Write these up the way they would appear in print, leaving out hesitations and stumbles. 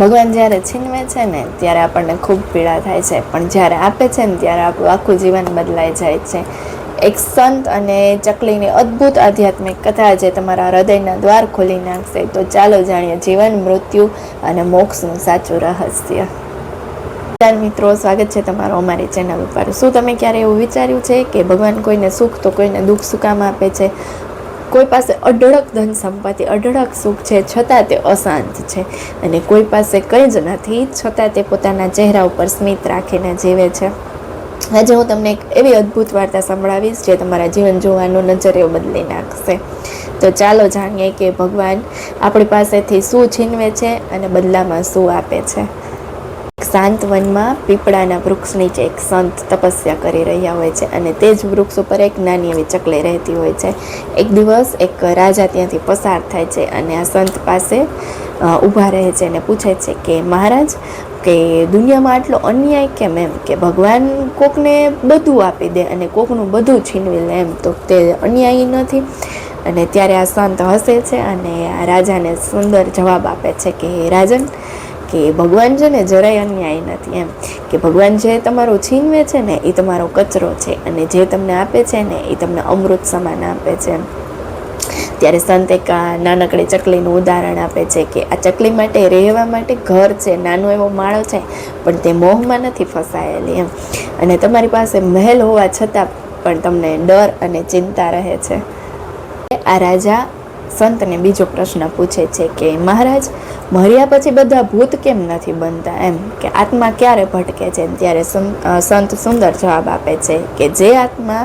ભગવાન જ્યારે છીનવે છે ને ત્યારે આપણને ખૂબ પીડા થાય છે, પણ જ્યારે આપે છે ને ત્યારે આપણું આખું જીવન બદલાઈ જાય છે. એક સંત અને ચકલીની અદ્ભુત આધ્યાત્મિક કથા જે તમારા હૃદયના દ્વાર ખોલી નાખશે. તો ચાલો જાણીએ જીવન, મૃત્યુ અને મોક્ષનું સાચું રહસ્ય. મિત્રો, સ્વાગત છે તમારો અમારી ચેનલ ઉપર. શું તમે ક્યારે એવું વિચાર્યું છે કે ભગવાન કોઈને સુખ તો કોઈને દુઃખ શું કામ આપે છે? કોઈ પાસે અઢળક ધન સંપત્તિ, અઢળક સુખ છે, છતાં તે અશાંત છે. અને કોઈ પાસે કંઈ જ નથી, છતાં તે પોતાના ચહેરા ઉપર સ્મિત રાખીને જીવે છે. આજે હું તમને એક એવી અદ્ભુત વાર્તા સંભળાવીશ જે તમારા જીવન જોવાનો નજરિયો બદલી નાખશે. તો ચાલો જાણીએ કે ભગવાન આપણી પાસેથી શું છીનવે છે અને બદલામાં શું આપે છે. શાંત વનમાં પીપળાના વૃક્ષ નીચે એક સંત તપસ્યા કરી રહ્યા હોય છે અને તે જ વૃક્ષ ઉપર એક નાની એવી ચકલી રહેતી હોય છે. એક દિવસ એક રાજા ત્યાંથી પસાર થાય છે અને આ સંત પાસે ઊભા રહે છે અને પૂછે છે કે મહારાજ, કે દુનિયામાં આટલો અન્યાય કેમ? એમ કે ભગવાન કોકને બધું આપી દે અને કોકનું બધું છીનવી લે, એમ તો તે અન્યાયી નથી? અને ત્યારે આ સંત હસે છે અને આ રાજાને સુંદર જવાબ આપે છે કે રાજન, કે ભગવાન છે ને જરાય અન્યાય નથી. એમ કે ભગવાન જે તમારું છીનવે છે ને એ તમારો કચરો છે અને જે તમને આપે છે ને એ તમને અમૃત સમાન આપે છે. ત્યારે સંત એક નાનકડી ચકલીનું ઉદાહરણ આપે છે કે આ ચકલી માટે રહેવા માટે ઘર છે, નાનો એવો માળો છે, પણ તે મોહમાં નથી ફસાયેલી. એમ અને તમારી પાસે મહેલ હોવા છતાં પણ તમને ડર અને ચિંતા રહે છે. આ રાજા સંતને બીજો પ્રશ્ન પૂછે છે કે મહારાજ, મર્યા પછી બધા ભૂત કેમ નથી બનતા? એમ કે આત્મા ક્યારે ભટકે છે? ત્યારે સંત સુંદર જવાબ આપે છે કે જે આત્મા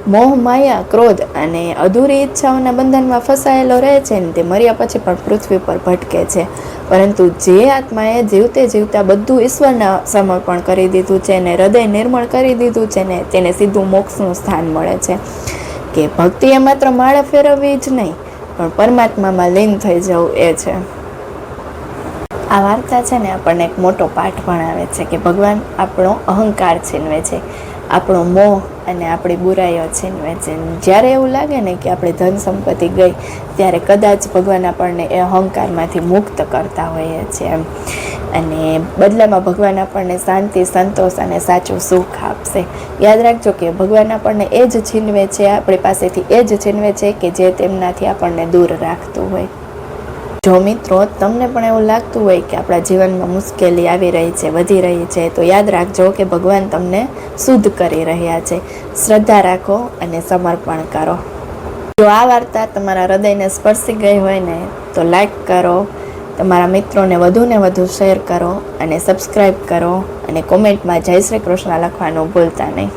મોહ, માયા, ક્રોધ અને અધૂરી ઈચ્છાઓના બંધનમાં ફસાયેલો રહે છે ને તે મર્યા પછી પણ પૃથ્વી પર ભટકે છે, પરંતુ જે આત્માએ જીવતે જીવતા બધું ઈશ્વરના સમર્પણ કરી દીધું છે ને હૃદય નિર્મળ કરી દીધું છે ને તેને સીધું મોક્ષનું સ્થાન મળે છે. કે ભક્તિ એ માત્ર માળા ફેરવવી જ નહીં, પણ પરમાત્મામાં લીન થઈ જવું એ છે. આ વાર્તા છે ને આપણને એક મોટો પાઠ ભણાવે છે કે ભગવાન આપણો અહંકાર છીનવે છે, આપણો મોહ અને આપણી બુરાઈઓ છીનવે છે. જ્યારે એવું લાગે ને કે આપણી ધન સંપત્તિ ગઈ, ત્યારે કદાચ ભગવાન આપણને એ અહંકારમાંથી મુક્ત કરતા હોઈએ છીએ એમ. અને બદલામાં ભગવાન આપણને શાંતિ, સંતોષ અને સાચું સુખ આપશે. યાદ રાખજો કે ભગવાન આપણને એ જ છીનવે છે, આપણી પાસેથી એ જ છીનવે છે કે જે તેમનાથી આપણને દૂર રાખતું હોય. જો મિત્રો, તમને પણ એવું લાગતું હોય કે આપણા જીવનમાં મુશ્કેલી આવી રહી છે, વધી રહી છે, તો યાદ રાખજો કે ભગવાન તમને શુદ્ધ કરી રહ્યા છે. શ્રદ્ધા રાખો અને સમર્પણ કરો. જો આ વાર્તા તમારા હૃદયને સ્પર્શી ગઈ હોય ને તો લાઈક કરો, તમારા મિત્રોને વધુ શેર કરો અને સબસ્ક્રાઈબ કરો અને કોમેન્ટમાં જય શ્રી કૃષ્ણ લખવાનું ભૂલતા નહીં.